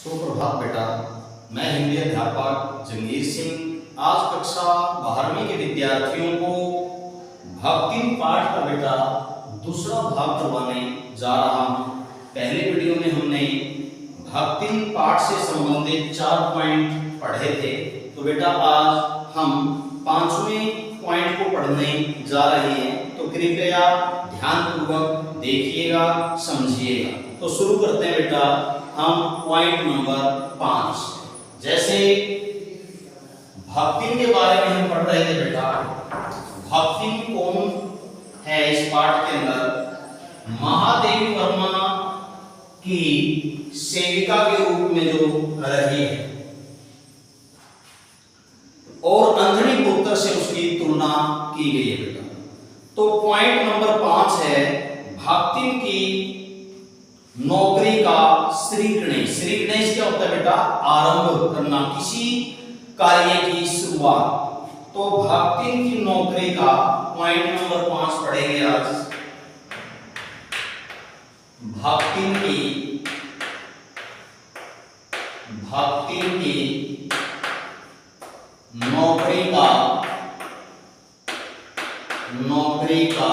सुप्रभात बेटा। मैं हिंदी अध्यापक जंगीर सिंह आज कक्षा 12वीं के विद्यार्थियों को भक्ति पाठ का बेटा दूसरा भाग करवाने जा रहा हूँ। पहले वीडियो में हमने भक्ति पाठ से संबंधित 4 पॉइंट पढ़े थे, तो बेटा आज हम 5वें पॉइंट को पढ़ने जा रहे हैं, तो कृपया ध्यानपूर्वक देखिएगा, समझिएगा। तो शुरू करते हैं बेटा हम पॉइंट नंबर 5। जैसे भक्ति के बारे में हम पढ़ रहे थे बेटा, भक्ति कौन है इस पाठ के अंदर? महादेवी वर्मा की सेविका के रूप में जो रही है और अंधनी पुत्र से उसकी तुलना की गई है बेटा। तो पॉइंट नंबर 5 है भक्ति की नौकरी का श्री गणेश। श्री गणेश क्या होता है बेटा? आरंभ करना, किसी कार्य की शुरुआत। तो भक्ति की नौकरी का पॉइंट नंबर 5 पढ़ेंगे आज। भक्ति की नौकरी का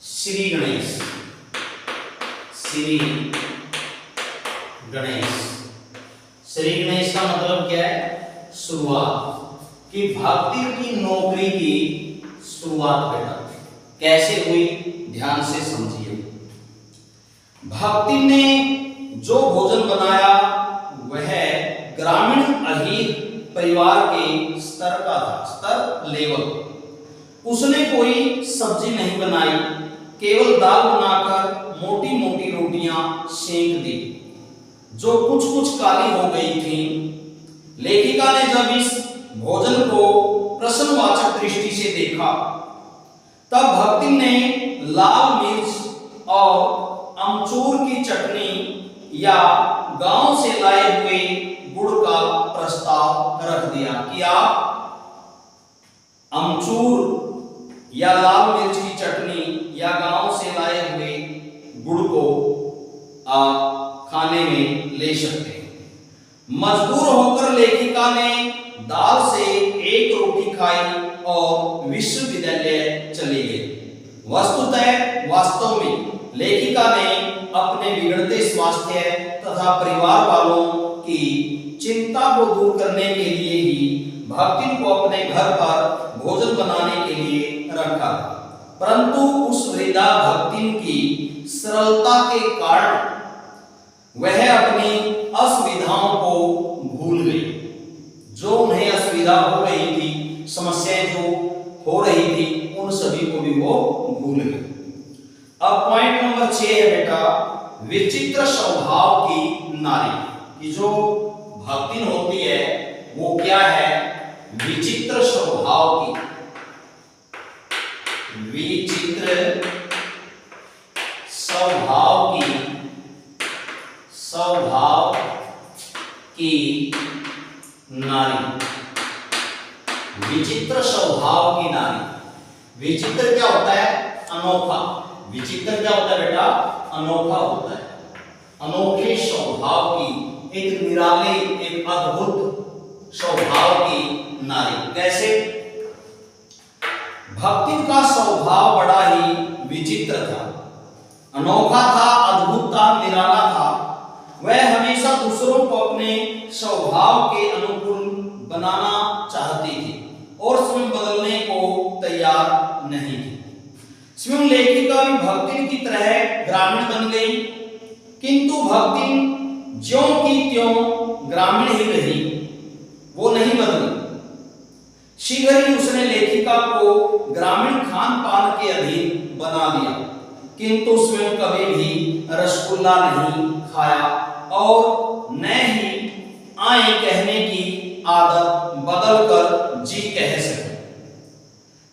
श्री गणेश। श्री गणेश का मतलब क्या है? शुरुआत। कि भक्ति की नौकरी की शुरुआत बेटा कैसे हुई, ध्यान से समझिए। भक्ति ने जो भोजन बनाया वह ग्रामीण अहीर परिवार के स्तर का था, स्तर लेवल। उसने कोई सब्जी नहीं बनाई, केवल दाल बनाकर मोटी मोटी रोटियां सेंक दी जो कुछ कुछ काली हो गई थी। लेखिका ने जब इस भोजन को प्रश्नवाचक दृष्टि से देखा तब भक्ति ने लाल मिर्च और अमचूर की चटनी या गांव से लाए हुए गुड़ का प्रस्ताव रख दिया कि आप अमचूर या लाल मिर्च की चटनी या गांव से लाए हुए गुड़ को आप खाने में ले सकते हैं। मजबूर होकर लेखिका ने दाल से एक रोटी खाई और विश्वविद्यालय चली गई। वास्तव में लेखिका ने अपने बिगड़ते स्वास्थ्य तथा परिवार वालों की चिंता को दूर करने के लिए ही भक्ति को अपने घर पर भोजन बनाने के लिए रखा, परंतु उस वृद्धा भक्ति की सरलता के कारण वह अपनी असुविधाओं को भूल गई। जो उन्हें असुविधा हो रही थी, समस्याएं जो हो रही थी, उन सभी को भी वो भूल गई। अब पॉइंट नंबर 6 है बेटा विचित्र स्वभाव की नारी। कि जो भक्ति होती है वो क्या है? विचित्र स्वभाव की। विचित्र स्वभाव की नारी। विचित्र स्वभाव की नारी। विचित्र क्या होता है? अनोखा। विचित्र क्या होता है बेटा? अनोखा होता है। अनोखे स्वभाव की, एक निराले, एक अद्भुत स्वभाव की नारी। कैसे? भक्ति का स्वभाव बड़ा ही विचित्र था, अनोखा था, अद्भुत था, निराला था। वह हमेशा दूसरों को अपने स्वभाव के अनुकूल बनाना चाहती थी और स्वयं बदलने को तैयार नहीं थी। स्वयं लेखिका भी भक्ति की तरह ग्रामीण बन गई, किंतु भक्ति ज्यों की त्यों ग्रामीण ही रही, वो नहीं बदली। शीघ्र ही उसने लेखिका को ग्रामीण खान पान के अधीन बना दिया, किंतु स्वयं कभी भी रसगुल्ला नहीं खाया और न ही आए कहने की आदत बदलकर जी कह सके।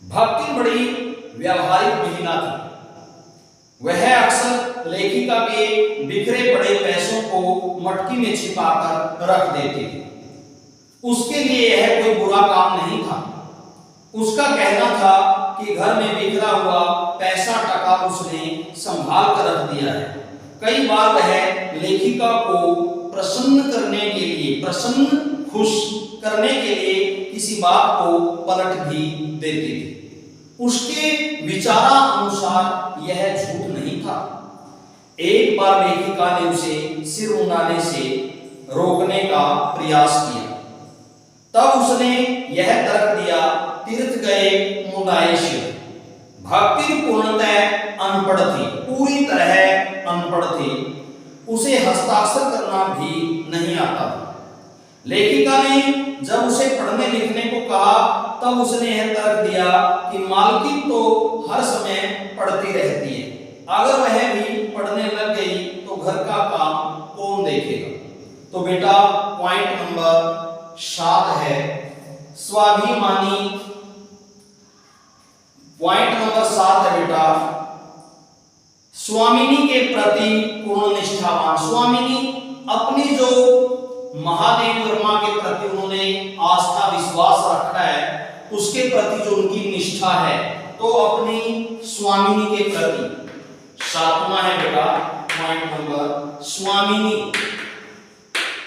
भक्ति बड़ी व्यावहारिक महिला थी। वह अक्सर लेखिका के बिखरे पड़े पैसों को मटकी में छिपाकर रख देती थी। उसके लिए यह कोई बुरा काम नहीं था। उसका कहना था कि घर में बिखरा हुआ पैसा टका उसने संभाल कर रख दिया है, कई बार वह लेखिका को प्रसन्न करने के लिए, प्रसन्न खुश करने के लिए किसी बात को पलट भी देती थी। उसके विचारानुसार यह झूठ नहीं था। एक बार लेखिका ने उसे सिर मुंडाने से रोकने का प्रयास किया, तब उसने यह तर्क दिया, तीर्थ गए मुंडाए सिर। भक्ति पूर्णतः अनपढ़ थी, पूरी तरह अनपढ़ थी, उसे हस्ताक्षर करना भी नहीं आता था। लेखिका ने जब उसे पढ़ने लिखने को कहा, तब उसने यह तर्क दिया कि मालकिन तो हर समय पढ़ती रहती है, अगर वह भी पढ़ने लग गई तो घर का काम कौन देखेगा। तो बेटा पॉइंट नंबर 7 है स्वाभिमानी। पॉइंट नंबर 7 है बेटा स्वामिनी के प्रति पूर्ण निष्ठावान। स्वामिनी अपनी जो महादेवी वर्मा के प्रति उन्होंने आस्था विश्वास रखा है, उसके प्रति जो उनकी निष्ठा है, तो अपनी स्वामिनी के प्रति। 7वां है बेटा पॉइंट नंबर स्वामिनी।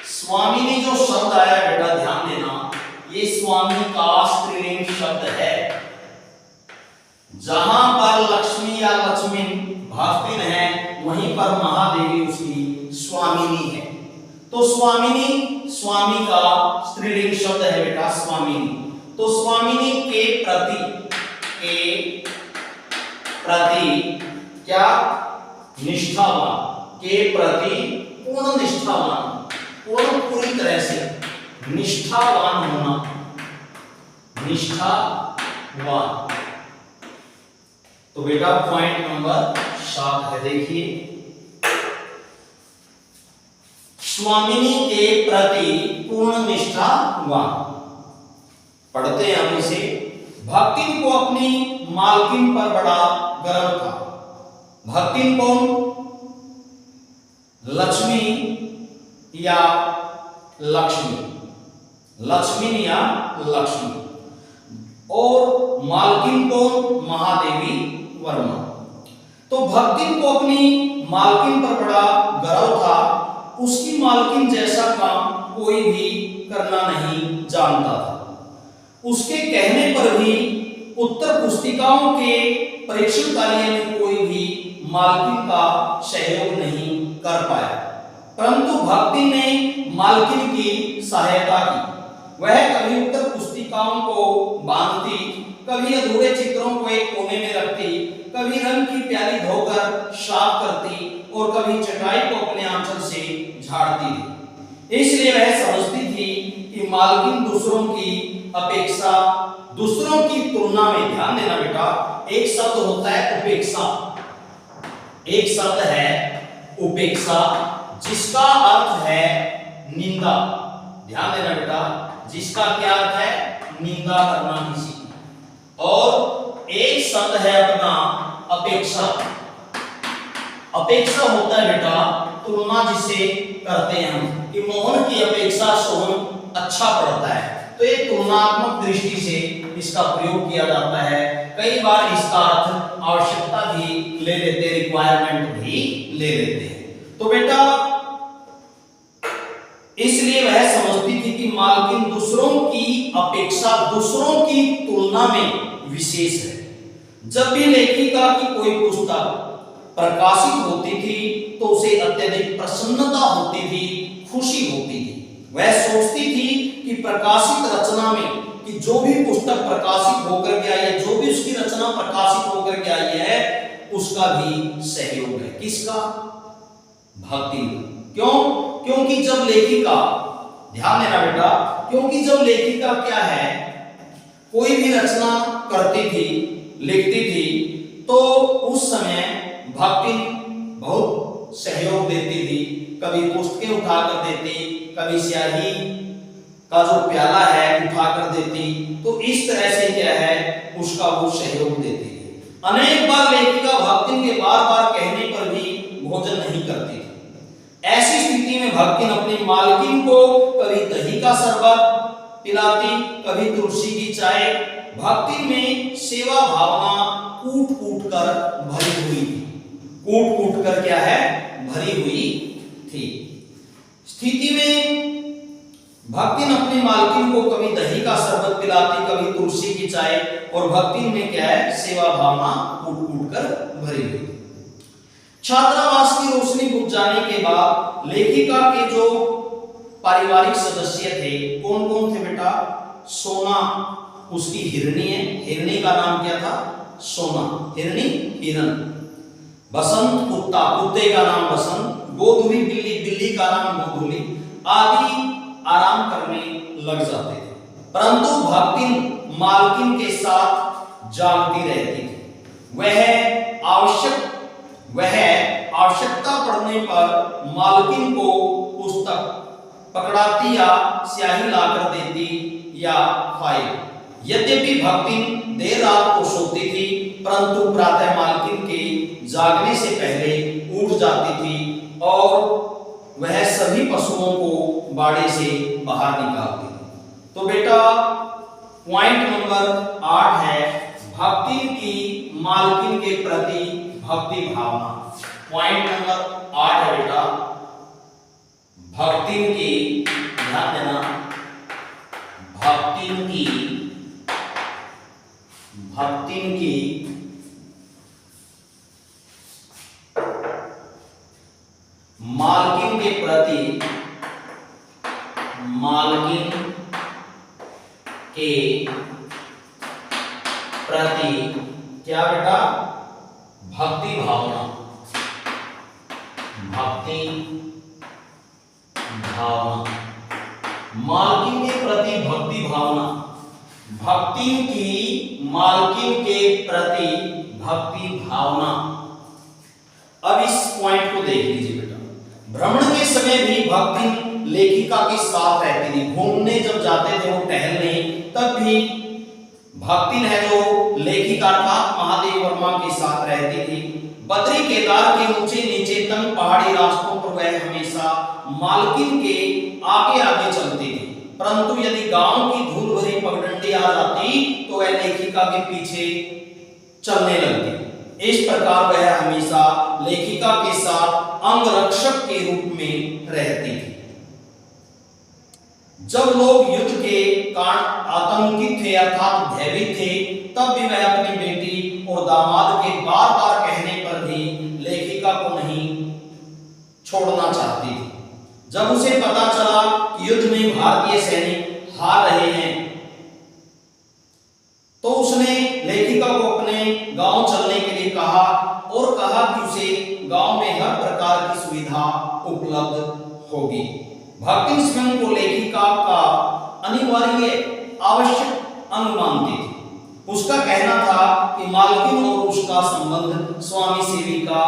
स्वामिनी जो शब्द आया बेटा ध्यान देना, ये स्वामी का स्त्रीलिंग शब्द है। जहां पर लक्ष्मी या लक्ष्मीन भागतीन है, वहीं पर महादेवी उसकी स्वामिनी है। तो स्वामिनी, स्वामी का स्त्रीलिंग शब्द है बेटा स्वामिनी। तो स्वामिनी के प्रति क्या निष्ठावान, के प्रति पूर्ण निष्ठावान, पूर्ण पूरी तरह से निष्ठावान होना, निष्ठावान। तो बेटा पॉइंट नंबर 7 है, देखिए स्वामिनी के प्रति पूर्ण निष्ठावान। पढ़ते हैं हम इसे। भक्तिन को अपनी मालकिन पर बड़ा गर्व था। भक्तिन कौन? लक्ष्मी या लक्ष्मी, लक्ष्मी या लक्ष्मी, और मालकिन कौन? महादेवी वर्मा। तो भक्तिन को अपनी मालकिन पर बड़ा गर्व था। उसकी मालकिन जैसा काम कोई भी करना नहीं जानता था। उसके कहने पर भी उत्तर पुस्तिकाओं के परीक्षण कार्य में कोई भी मालकिन का सहयोग नहीं कर पाया, परंतु भक्ति ने मालकिन की सहायता की। वह कभी उत्तर पुस्तिकाओं को बांधती, कभी अधूरे चित्रों को एक कोने में रखती, कभी रंग की प्याली धोकर साफ करती और कभी चटाई को अपने आंचल से झाड़ती थी। इसलिए वह समझती थी कि मालकिन दूसरों की अपेक्षा, दूसरों की तुलना में, ध्यान देना बेटा, एक शब्द होता है उपेक्षा, एक शब्द है उपेक्षा जिसका अर्थ है निंदा। ध्यान देना बेटा, जिसका क्या अर्थ है? निंदा करना किसी की। और एक शब्द है अपना अपेक्षा। अपेक्षा होता है बेटा तुलना जिसे करते हैं हम, कि मोहन की अपेक्षा सोहन अच्छा पढ़ता है, तो एक तुलनात्मक दृष्टि से इसका प्रयोग किया जाता है। कई बार इसका अर्थ आवश्यकता भी ले लेते, रिक्वायरमेंट भी ले लेते हैं। तो बेटा इसलिए वह समझती थी कि मालकिन दूसरों की अपेक्षा, दूसरों की तुलना में विशेष है। जब भी लेखिका की कोई पुस्तक प्रकाशित होती थी तो उसे अत्यधिक प्रसन्नता होती थी, खुशी होती थी। वह सोचती थी कि प्रकाशित रचना में, कि जो भी पुस्तक प्रकाशित होकर के आई है, जो भी उसकी रचना प्रकाशित होकर के आई है, उसका भी सहयोग है। किसका? भक्ति। क्यों? क्योंकि जब लेखिका, ध्यान देना बेटा, क्योंकि जब लेखिका क्या है, कोई भी रचना करती थी, लिखती थी, तो उस समय भक्ति बहुत सहयोग देती थी। कभी पुस्तकें उठाकर देती, कभी स्याही का जो प्याला है उठाकर देती, तो इस तरह से क्या है उसका वो सहयोग देती थी। अनेक बार लेखिका भक्तिन के बार बार कहने पर भी भोजन नहीं करती थी। ऐसी स्थिति में भक्तिन अपनी मालकिन को कभी दही का शरबत पिलाती, कभी तुलसी की चाय। भक्ति में सेवा भावना कूट कूट कर भरी हुई थी। कूट कूट कर क्या है, भरी हुई थी। स्थिति में भक्तिन अपनी मालकिन को कभी दही का शरबत पिलाती, कभी तुलसी की चाय, और भक्तिन में क्या है, सेवा भावना कूट कूट कर भरी हुई। छात्रावास की रोशनी बुझ जाने के बाद लेखिका के जो पारिवारिक सदस्य थे, कौन कौन थे बेटा? सोना उसकी हिरणी है, हिरणी का नाम क्या था? सोना, हिरणी हिरन। बसंत कुत्ता, कुत्ते का नाम बसंत। गोधुली बिल्ली, बिल्ली का नाम गोधुली आदि आराम करने लग जाते थे, परंतु भक्तिन मालकिन के साथ जागती रहती थी। वह आवश्यकता पड़ने पर मालकिन को पुस्तक पकड़ाती या स्याही लाकर देती या फाइल। यद्यपि भक्तिन देर रात को सोती थी, परंतु प्रातः मालकिन के जागने से पहले उठ जाती थी और वह सभी पशुओं को बाड़े से बाहर निकालती थी। तो बेटा पॉइंट नंबर 8 है भक्ति की मालकिन के प्रति भक्ति भावना। पॉइंट नंबर 8 है बेटा भक्तिन की, ध्यान देना, भक्तिन की मालकिन के प्रति, मालकिन के प्रति क्या बेटा? भक्ति भावना, भक्ति भावना, मालकिन के प्रति भक्ति भावना, भक्तिन की मालकिन के प्रति भक्ति भावना। अब इस पॉइंट को देख लीजिए बेटा। भ्रमण के समय भी भक्तिन लेखिका के साथ रहती थी। घूमने जब जाते थे वो टहलने, तब भी भक्तिन है जो लेखिका अर्थात महादेव वर्मा के साथ रहती थी। बद्री केदार के ऊंचे नीचे तंग पहाड़ी रास्तों पर वह हमेशा मालकिन के आगे आगे चलती थी, परंतु यदि गांव की धूल भरी पगडंडी आ जाती तो वह लेखिका के पीछे चलने लगती। इस प्रकार वह हमेशा लेखिका के साथ अंगरक्षक के रूप में रहती थी। जब लोग युद्ध के कारण आतंकित थे अर्थात भयभीत थे, तब भी वह अपनी बेटी और दामाद के बार बार कहने पर भी लेखिका को नहीं छोड़ना चाहती थी। जब उसे पता चला कि युद्ध में भारतीय सैनिक हार रहे हैं, तो उसने लेखिका को अपने गांव चलने के लिए कहा और कहा कि उसे गांव में हर प्रकार की सुविधा उपलब्ध होगी। भक्तिन स्वयं को लेखिका का अनिवार्य आवश्यक अंग मानती थी। उसका कहना था कि मालकिन और उसका संबंध स्वामी सेविका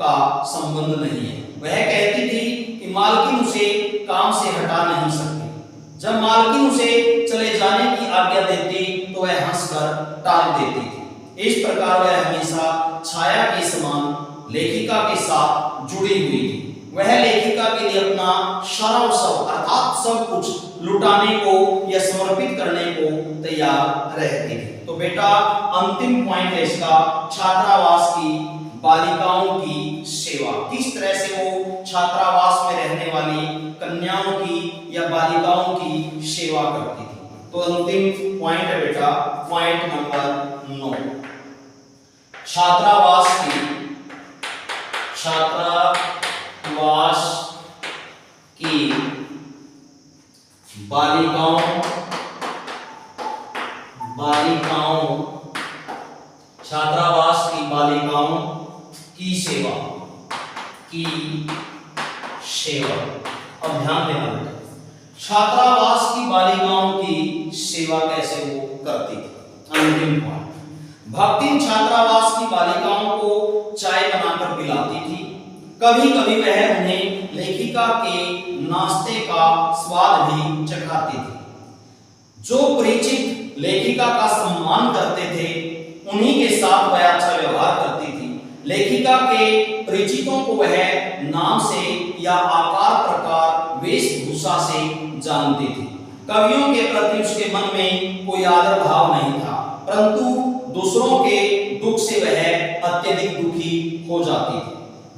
का संबंध नहीं है। वह कहती थी कि मालकिन उसे काम से हटा नहीं सकती। जब मालकिन उसे चले जाने की आज्ञा देती तो वह हंसकर टाल देती थी। इस प्रकार वह हमेशा छाया के समान लेखिका के साथ जुड़ी हुई थी। वह लेखिका के लिए अपना सर्वस्व अर्थात सब कुछ लुटाने को या समर्पित करने को तैयार रहती थी। तो बेटा अंतिम पॉइंट है इसका, छात्रावास की बालिकाओं की सेवा। किस तरह से वो छात्रावास में रहने वाली कन्याओं की या बालिकाओं की सेवा करती थी। तो अंतिम पॉइंट है बेटा पॉइंट नंबर 9, छात्रावास की छात्रावास की बालिकाओं की सेवा। अब ध्यान देना, छात्रावास की बालिकाओं की सेवा कैसे वो करती थी। अंतिम पॉइंट, भक्तिन छात्रावास की बालिकाओं को चाय बनाकर पिलाती थी। कभी कभी वह उन्हें लेखिका के नाश्ते का स्वाद भी चखाती थी। जो परिचित लेखिका का सम्मान करते थे उन्हीं के साथ वह अच्छा व्यवहार करती थी। लेखिका के परिचितों को वह नाम से या आकार प्रकार वेशभूषा से जानती थी। कवियों के प्रति उसके मन में कोई आदर भाव नहीं था, परंतु दूसरों के दुख से वह अत्यधिक दुखी हो जाती थी।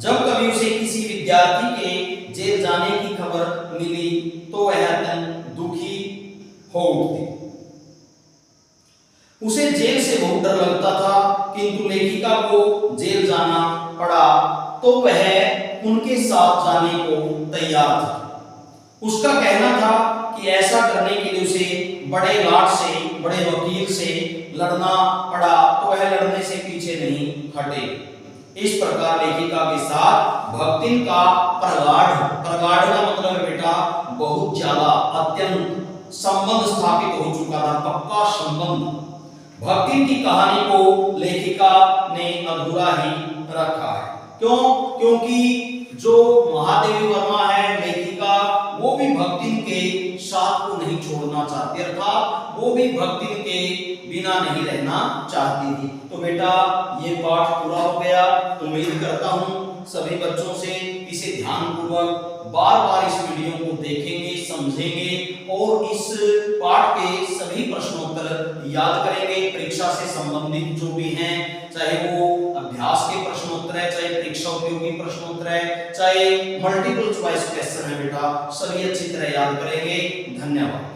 जब कभी उसे किसी विद्यार्थी के जेल जाने की खबर मिली तो वह अत्यंत दुखी हो उठती। उसे जेल से बहुत डर लगता था, किंतु लेखिका को जेल जाना पड़ा तो वह उनके साथ जाने को तैयार था। उसका कहना था कि ऐसा करने के लिए उसे बड़े लाट से, बड़े वकील से लड़ना पड़ा तो वह लड़ने से पीछे नहीं हटे। इस प्रकार लेखिका के साथ भक्तिन का प्रगाढ़ का मतलब है बेटा बहुत ज्यादा, अत्यंत संबंध स्थापित हो चुका था, पक्का संबंध। भक्तिन की कहानी को लेखिका ने अधूरा ही रखा है। क्यों? क्योंकि जो महादेवी वर्मा है लेखिका, वो भी भक्तिन के साथ को नहीं छोड़ना चाहती, अर्थात वो भी भक्तिन के बिना नहीं रहना चाहती थी। तो बेटा ये पाठ पूरा हो गया। उम्मीद करता हूं सभी बच्चों से इसे ध्यानपूर्वक बार-बार इस वीडियो को देखेंगे, समझेंगे और इस पाठ के सभी प्रश्नोत्तर याद करेंगे। परीक्षा से संबंधित जो भी हैं, चाहे वो अभ्यास के प्रश्नोत्तर है, चाहे परीक्षा उपयोगी प्रश्नोत्तर है, चाहे मल्टीपल चॉइस क्वेश्चन है बेटा, सभी अच्छी तरह याद करेंगे। धन्यवाद।